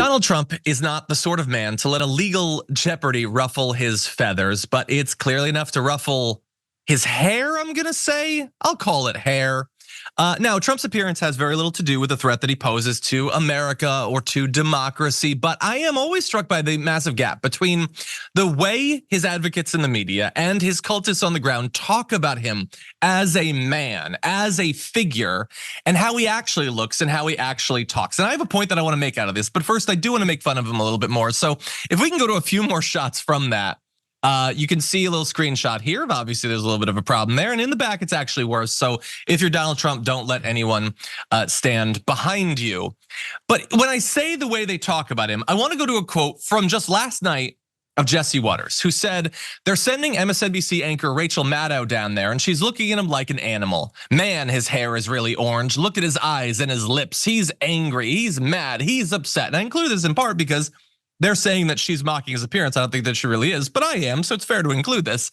Donald Trump is not the sort of man to let a legal jeopardy ruffle his feathers, but it's clearly enough to ruffle his hair, I'm gonna say. I'll call it hair. Now, Trump's appearance has very little to do with the threat that he poses to America or to democracy, but I am always struck by the massive gap between the way his advocates in the media and his cultists on the ground talk about him as a man, as a figure, and how he actually looks and how he actually talks. And I have a point that I want to make out of this, but first I do want to make fun of him a little bit more. So if we can go to a few more shots from that. You can see a little screenshot here. Obviously, there's a little bit of a problem there. And in the back, it's actually worse. So if you're Donald Trump, don't let anyone stand behind you. But when I say the way they talk about him, I want to go to a quote from just last night of Jesse Waters, who said, they're sending MSNBC anchor Rachel Maddow down there and she's looking at him like an animal. Man, his hair is really orange. Look at his eyes and his lips. He's angry, he's mad, he's upset. And I include this in part because they're saying that she's mocking his appearance. I don't think that she really is, but I am, so it's fair to include this.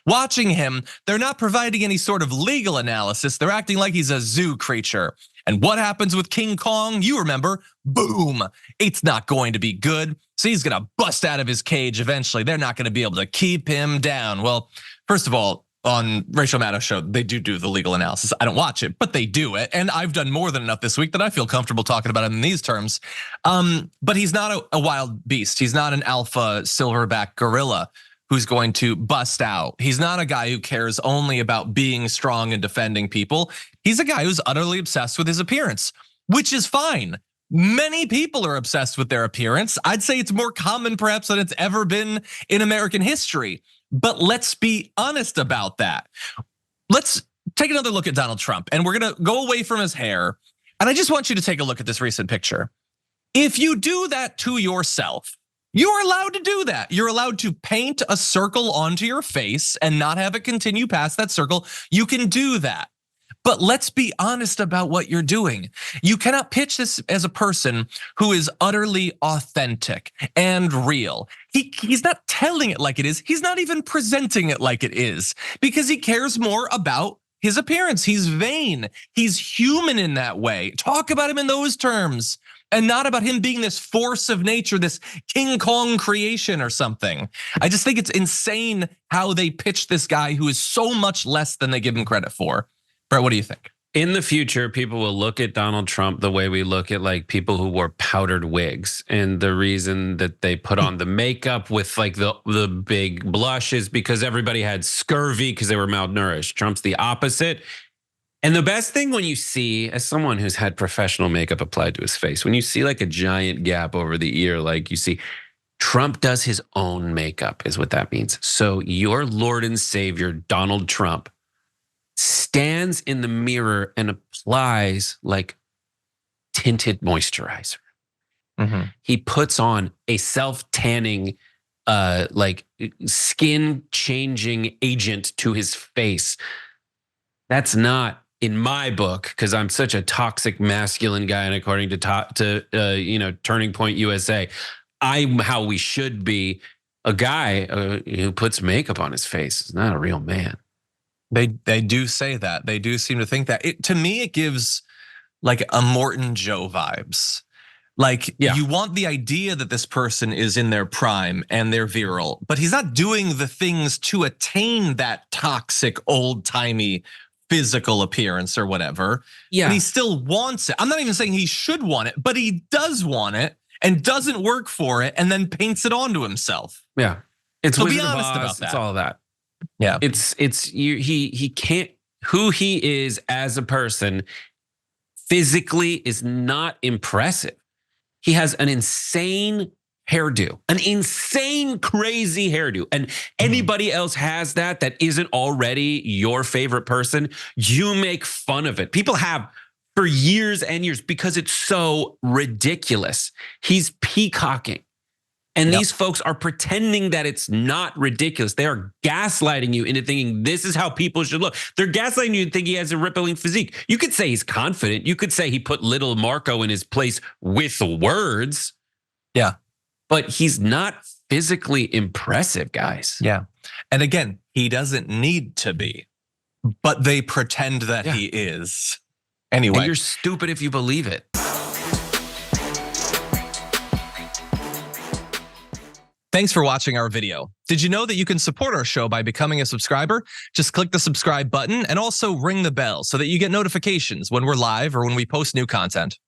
Watching him, they're not providing any sort of legal analysis. They're acting like he's a zoo creature. And what happens with King Kong? You remember, boom, it's not going to be good. So he's gonna bust out of his cage eventually. They're not gonna be able to keep him down. Well, first of all, on Rachel Maddow's show, they do the legal analysis. I don't watch it, but they do it. And I've done more than enough this week that I feel comfortable talking about him in these terms. But he's not a wild beast. He's not an alpha silverback gorilla who's going to bust out. He's not a guy who cares only about being strong and defending people. He's a guy who's utterly obsessed with his appearance, which is fine. Many people are obsessed with their appearance. I'd say it's more common perhaps than it's ever been in American history. But let's be honest about that. Let's take another look at Donald Trump, and we're gonna go away from his hair. And I just want you to take a look at this recent picture. If you do that to yourself, you're allowed to do that. You're allowed to paint a circle onto your face and not have it continue past that circle. You can do that. But let's be honest about what you're doing. You cannot pitch this as a person who is utterly authentic and real. He's not telling it like it is. He's not even presenting it like it is because he cares more about his appearance. He's vain. He's human in that way. Talk about him in those terms and not about him being this force of nature, this King Kong creation or something. I just think it's insane how they pitch this guy who is so much less than they give him credit for. Brett, what do you think? In the future, people will look at Donald Trump the way we look at like people who wore powdered wigs. And the reason that they put on the makeup with like the big blush is because everybody had scurvy because they were malnourished. Trump's the opposite. And the best thing when you see, as someone who's had professional makeup applied to his face, when you see like a giant gap over the ear, like you see, Trump does his own makeup is what that means. So your Lord and Savior, Donald Trump, stands in the mirror and applies like tinted moisturizer. He puts on a self-tanning, like skin-changing agent to his face. That's not in my book, because I'm such a toxic masculine guy, and according to Turning Point USA, I'm how we should be. A guy who puts makeup on his face is not a real man. They do say that. They do seem to think that. To me, it gives like a Morton Joe vibes. Like you want the idea that this person is in their prime and they're virile, but he's not doing the things to attain that toxic, old-timey physical appearance or whatever. Yeah. And he still wants it. I'm not even saying he should want it, but he does want it and doesn't work for it and then paints it onto himself. Yeah. It's so be honest about that. It's all of that. Yeah, he can't, who he is as a person physically is not impressive. He has an insane hairdo, an insane crazy hairdo. And anybody else has that isn't already your favorite person, you make fun of it. People have for years and years because it's so ridiculous. He's peacocking. And these folks are pretending that it's not ridiculous. They are gaslighting you into thinking this is how people should look. They're gaslighting you into thinking he has a rippling physique. You could say he's confident. You could say he put little Marco in his place with words. Yeah. But he's not physically impressive, guys. Yeah. And again, he doesn't need to be, but they pretend that he is. Anyway. And you're stupid if you believe it. Thanks for watching our video. Did you know that you can support our show by becoming a subscriber? Just click the subscribe button and also ring the bell so that you get notifications when we're live or when we post new content.